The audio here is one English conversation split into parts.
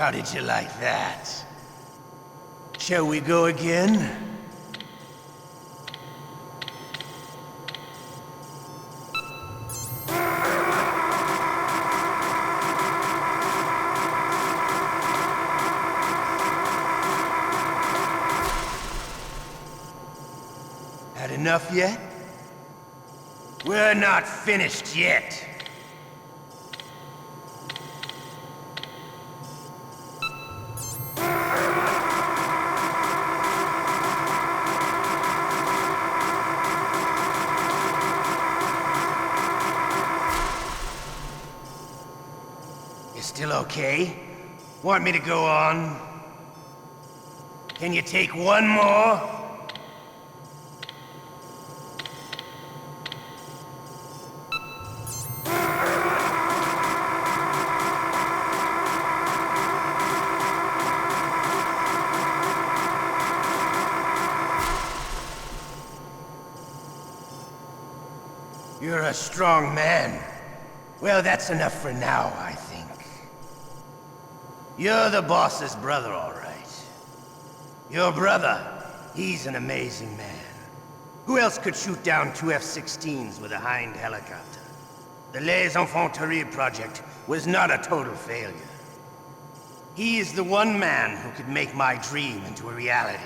How did you like that? Shall we go again? Had enough yet? We're not finished yet. You still okay? Want me to go on? Can you take one more? You're a strong man. Well, that's enough for now, I think. You're the boss's brother, all right. Your brother, he's an amazing man. Who else could shoot down two F-16s with a Hind helicopter? The Les Infanteries project was not a total failure. He is the one man who could make my dream into a reality.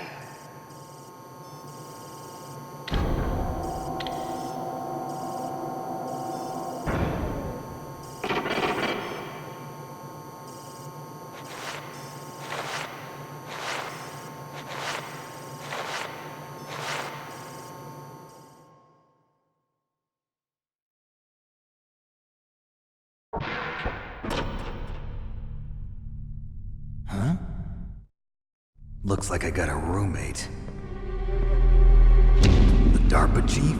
Huh? Looks like I got a roommate. The DARPA chief?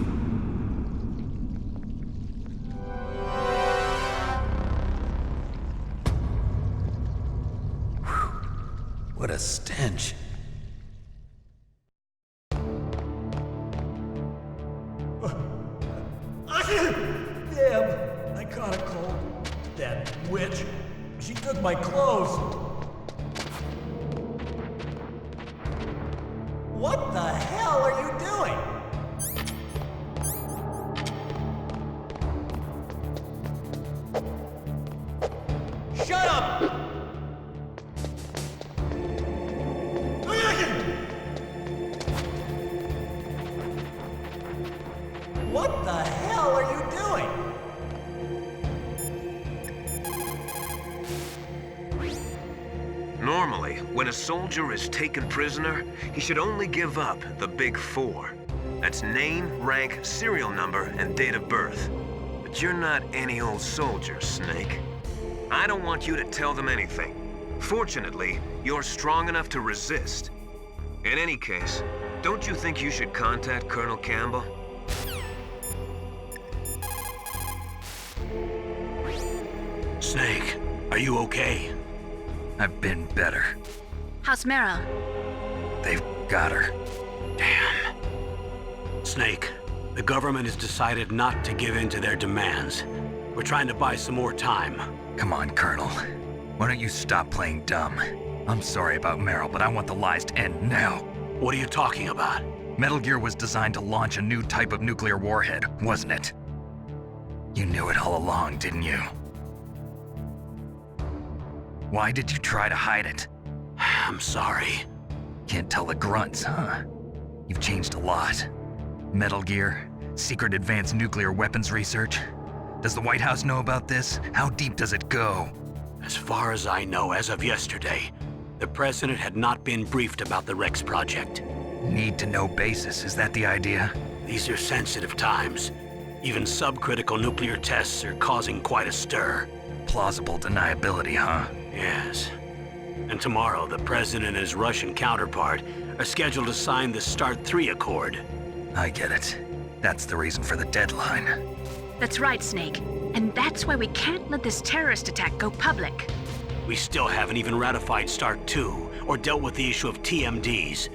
Whew. What a stench. Damn, I caught a cold. That witch. She took my clothes. What the hell are you doing? Shut up! What the hell are you doing? Normally, when a soldier is taken prisoner, he should only give up the big four. That's name, rank, serial number, and date of birth. But you're not any old soldier, Snake. I don't want you to tell them anything. Fortunately, you're strong enough to resist. In any case, don't you think you should contact Colonel Campbell? Snake, are you okay? I've been better. How's Meryl? They've got her. Damn. Snake, the government has decided not to give in to their demands. We're trying to buy some more time. Come on, Colonel. Why don't you stop playing dumb? I'm sorry about Meryl, but I want the lies to end now. What are you talking about? Metal Gear was designed to launch a new type of nuclear warhead, wasn't it? You knew it all along, didn't you? Why did you try to hide it? I'm sorry. Can't tell the grunts, huh? You've changed a lot. Metal Gear, secret advanced nuclear weapons research. Does the White House know about this? How deep does it go? As far as I know, as of yesterday, the president had not been briefed about the Rex project. Need-to-know basis, is that the idea? These are sensitive times. Even subcritical nuclear tests are causing quite a stir. Plausible deniability, huh? Yes. And tomorrow, the president and his Russian counterpart are scheduled to sign the START 3 Accord. I get it. That's the reason for the deadline. That's right, Snake. And that's why we can't let this terrorist attack go public. We still haven't even ratified START 2 or dealt with the issue of TMDs.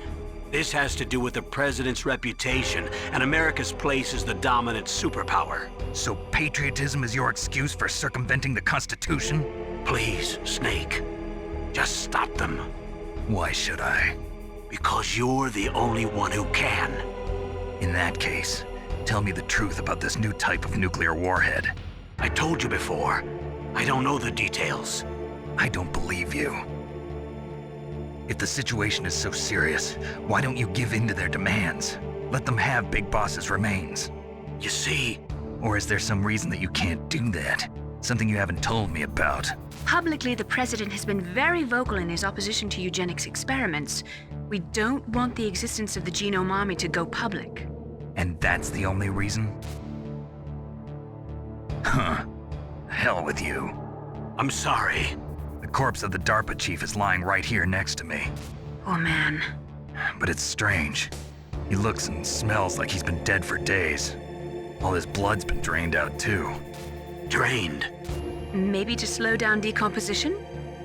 This has to do with the president's reputation and America's place as the dominant superpower. So patriotism is your excuse for circumventing the Constitution? Please, Snake. Just stop them. Why should I? Because you're the only one who can. In that case, tell me the truth about this new type of nuclear warhead. I told you before. I don't know the details. I don't believe you. If the situation is so serious, why don't you give in to their demands? Let them have Big Boss's remains. You see, Or is there some reason that you can't do that? Something you haven't told me about. Publicly, the president has been very vocal in his opposition to eugenics experiments. We don't want the existence of the Genome Army to go public. And that's the only reason? Huh. Hell with you. I'm sorry. The corpse of the DARPA chief is lying right here next to me. Oh man. But it's strange. He looks and smells like he's been dead for days. All his blood's been drained out too. Drained. Maybe to slow down decomposition?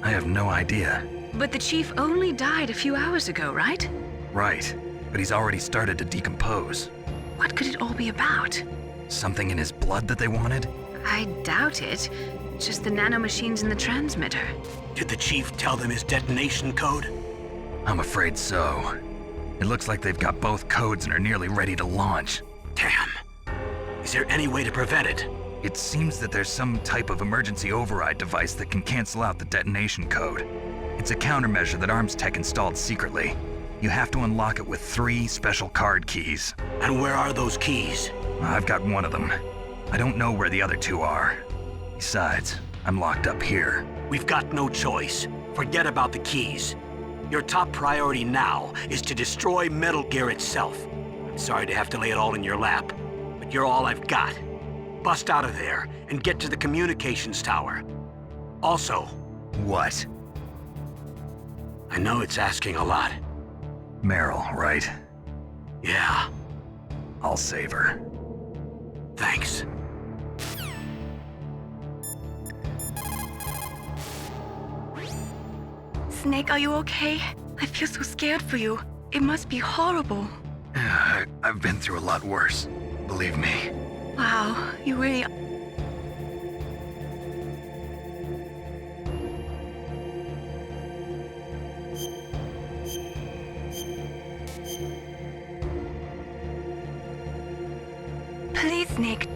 I have no idea. But the chief only died a few hours ago, right? Right, but he's already started to decompose. What could it all be about? Something in his blood that they wanted? I doubt it. Just the nanomachines in the transmitter. Did the chief tell them his detonation code? I'm afraid so. It looks like they've got both codes and are nearly ready to launch. Damn. Is there any way to prevent it? It seems that there's some type of emergency override device that can cancel out the detonation code. It's a countermeasure that Arms Tech installed secretly. You have to unlock it with 3 special card keys. And where are those keys? I've got one of them. I don't know where the other 2 are. Besides, I'm locked up here. We've got no choice. Forget about the keys. Your top priority now is to destroy Metal Gear itself. I'm sorry to have to lay it all in your lap, but you're all I've got. Bust out of there and get to the communications tower. Also, What? I know it's asking a lot. Meryl, right? Yeah, I'll save her. thanks. Snake, are you okay? I feel so scared for you. It must be horrible. I've been through a lot worse. Believe me. Wow, you really... Please, Snake.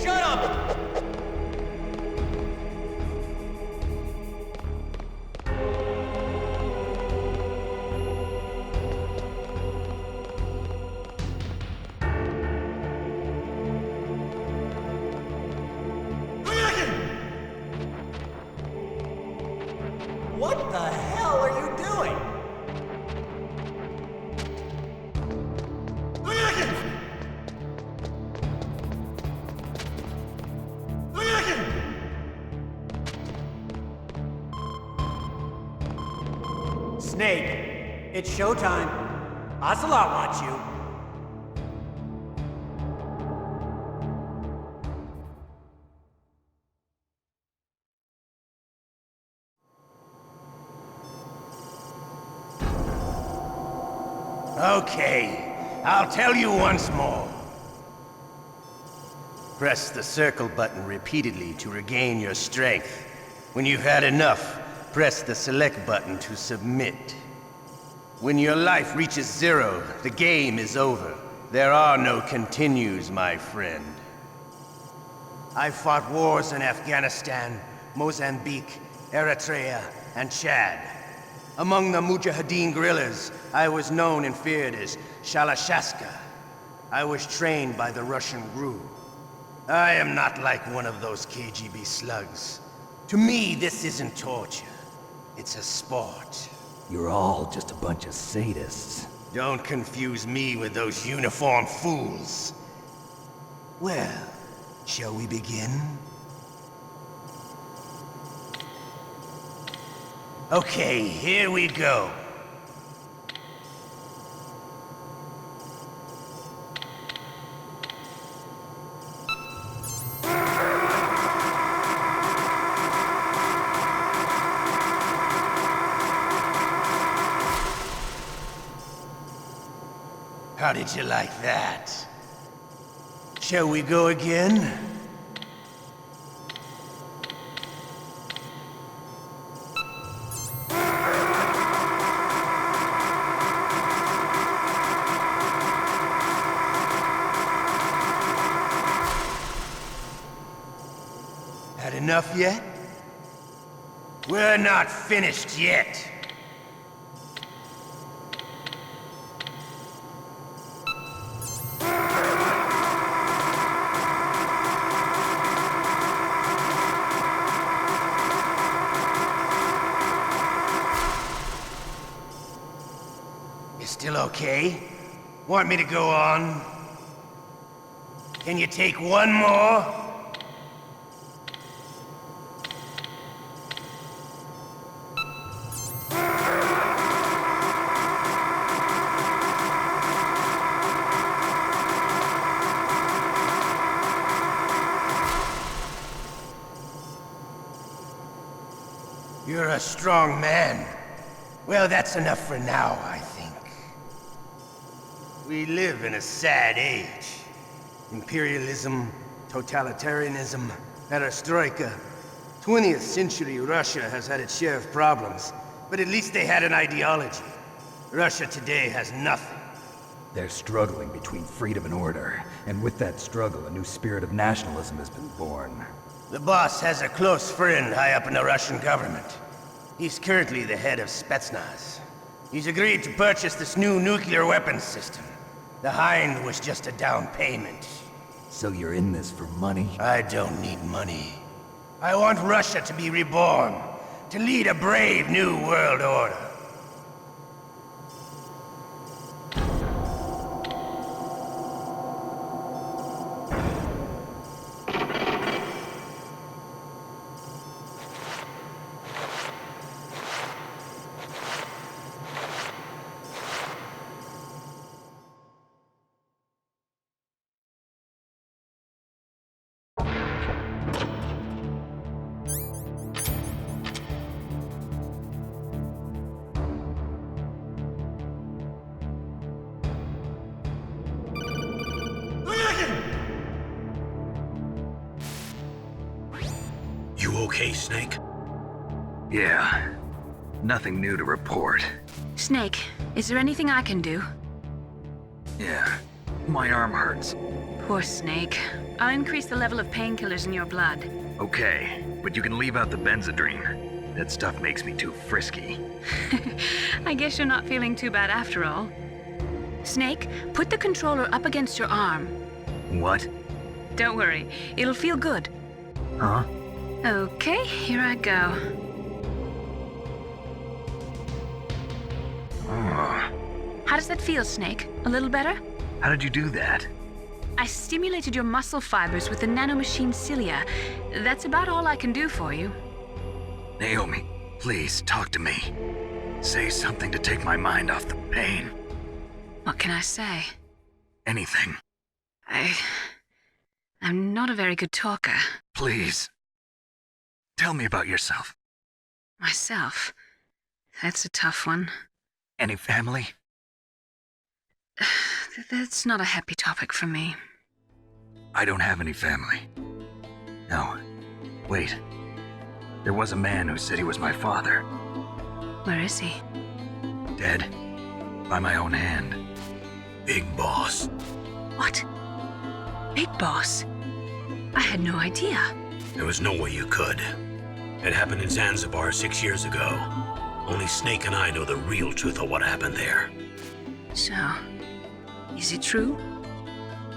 Shut up! What the hell are you doing? Snake, it's showtime. Ocelot wants you. Okay, I'll tell you once more. Press the circle button repeatedly to regain your strength. When you've had enough, press the select button to submit. When your life reaches 0, the game is over. There are no continues, my friend. I fought wars in Afghanistan, Mozambique, Eritrea, and Chad. Among the Mujahideen guerrillas, I was known and feared as Shalashaska. I was trained by the Russian GRU. I am not like one of those KGB slugs. To me, this isn't torture. It's a sport. You're all just a bunch of sadists. Don't confuse me with those uniformed fools. Well, shall we begin? Okay, here we go. How did you like that? Shall we go again? Had enough yet? We're not finished yet. You still okay? Want me to go on? Can you take one more? You're a strong man. Well, that's enough for now, I think. We live in a sad age. Imperialism, totalitarianism, perestroika. 20th century Russia has had its share of problems, but at least they had an ideology. Russia today has nothing. They're struggling between freedom and order, and with that struggle, a new spirit of nationalism has been born. The boss has a close friend high up in the Russian government. He's currently the head of Spetsnaz. He's agreed to purchase this new nuclear weapons system. The Hind was just a down payment. So you're in this for money? I don't need money. I want Russia to be reborn, to lead a brave new world order. You okay, Snake? Yeah. Nothing new to report. Snake, is there anything I can do? Yeah. My arm hurts. Poor Snake. I'll increase the level of painkillers in your blood. Okay, but you can leave out the Benzedrine. That stuff makes me too frisky. I guess you're not feeling too bad after all. Snake, put the controller up against your arm. What? Don't worry, it'll feel good. Huh? Okay, here I go. Oh. How does that feel, Snake? A little better? How did you do that? I stimulated your muscle fibers with the nanomachine cilia. That's about all I can do for you. Naomi, please talk to me. Say something to take my mind off the pain. What can I say? Anything. I'm not a very good talker. Please. Tell me about yourself. Myself? That's a tough one. Any family? That's not a happy topic for me. I don't have any family. No. Wait. There was a man who said he was my father. Where is he? Dead. By my own hand. Big Boss. What? Big Boss? I had no idea. There was no way you could. It happened in Zanzibar 6 years ago. Only Snake and I know the real truth of what happened there. So, is it true?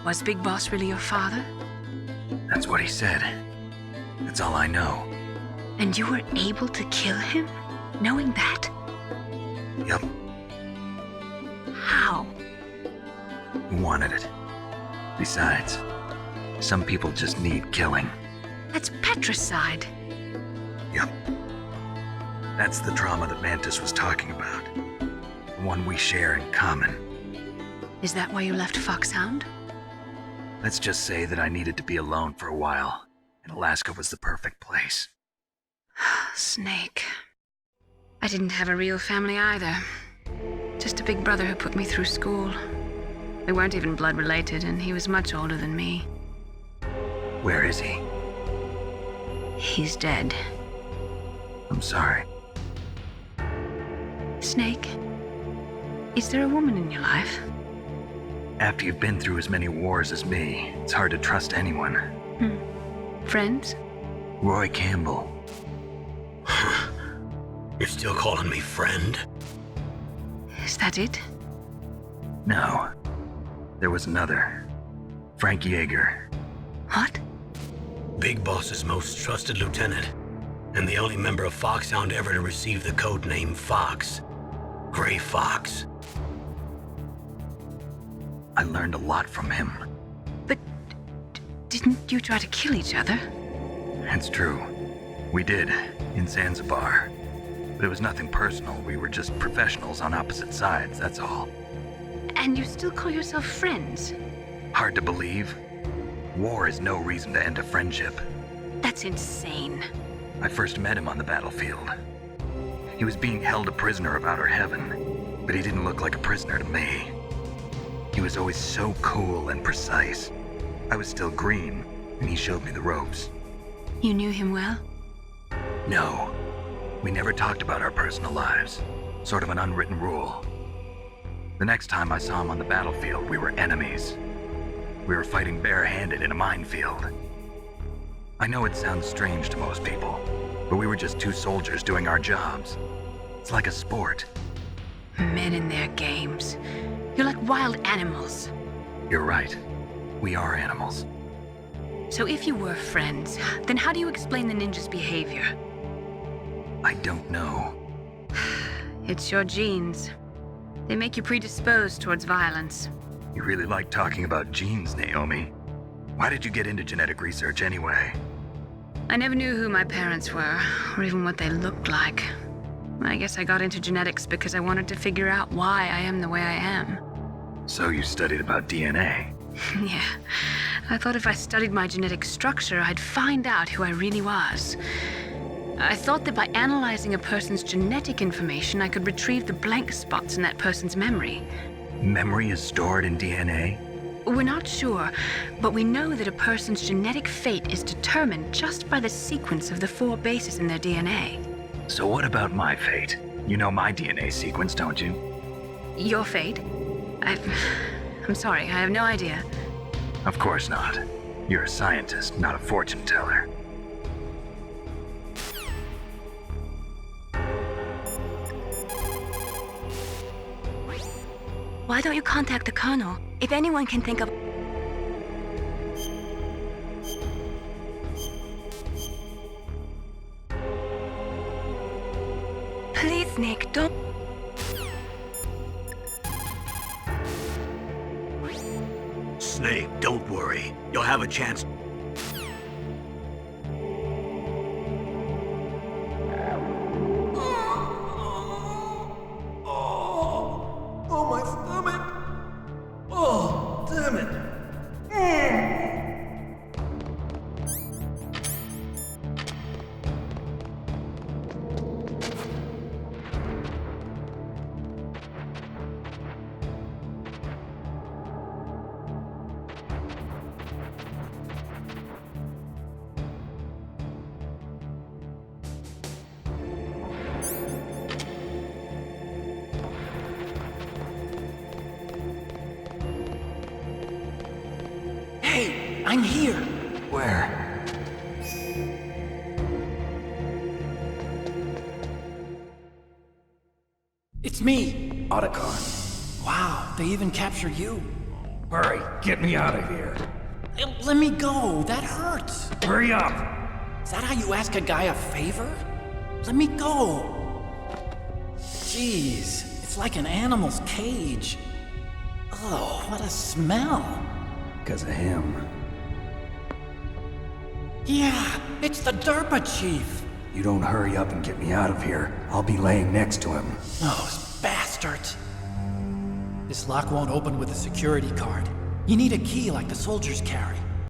Was Big Boss really your father? That's what he said. That's all I know. And you were able to kill him, knowing that? Yup. How? He wanted it. Besides, some people just need killing. That's patricide. Yup. That's the trauma that Mantis was talking about. The one we share in common. Is that why you left Foxhound? Let's just say that I needed to be alone for a while, and Alaska was the perfect place. Snake. I didn't have a real family either. Just a big brother who put me through school. We weren't even blood related, and he was much older than me. Where is he? He's dead. I'm sorry. Snake, is there a woman in your life? After you've been through as many wars as me, it's hard to trust anyone. Friends? Roy Campbell. You're still calling me friend? Is that it? No. There was another. Frank Yeager. What? Big Boss's most trusted lieutenant, and the only member of Foxhound ever to receive the code name Fox. Gray Fox. I learned a lot from him. But didn't you try to kill each other? It's true. We did, in Zanzibar. But it was nothing personal. We were just professionals on opposite sides, that's all. And you still call yourself friends? Hard to believe. War is no reason to end a friendship. That's insane. I first met him on the battlefield. He was being held a prisoner of outer heaven, but he didn't look like a prisoner to me. He was always so cool and precise. I was still green, and he showed me the ropes. You knew him well? No. We never talked about our personal lives. Sort of an unwritten rule. The next time I saw him on the battlefield, we were enemies. We were fighting barehanded in a minefield. I know it sounds strange to most people, but we were just two soldiers doing our jobs. It's like a sport. Men in their games. You're like wild animals. You're right. We are animals. So if you were friends, then how do you explain the ninja's behavior? I don't know. It's your genes. They make you predisposed towards violence. You really like talking about genes, Naomi. Why did you get into genetic research anyway? I never knew who my parents were, or even what they looked like. I guess I got into genetics because I wanted to figure out why I am the way I am. So you studied about DNA? Yeah. I thought if I studied my genetic structure, I'd find out who I really was. I thought that by analyzing a person's genetic information, I could retrieve the blank spots in that person's memory. Memory is stored in DNA? We're not sure, but we know that a person's genetic fate is determined just by the sequence of the 4 bases in their DNA. So what about my fate? You know my DNA sequence, don't you? Your fate? I'm sorry, I have no idea. Of course not. You're a scientist, not a fortune teller. Why don't you contact the Colonel? If anyone can think of... Please, Nick, don't... Snake, don't worry. You'll have a chance. Oh, my stomach! Oh, damn it! Hey, I'm here! Where? It's me! Otacon. Wow, they even captured you. Hurry, get me out of here. Let me go, that hurts! Hurry up! Is that how you ask a guy a favor? Let me go! Jeez, it's like an animal's cage. Oh, what a smell! Because of him. Yeah, it's the Derpa Chief! You don't hurry up and get me out of here, I'll be laying next to him. Those bastards! This lock won't open with a security card. You need a key like the soldiers carry.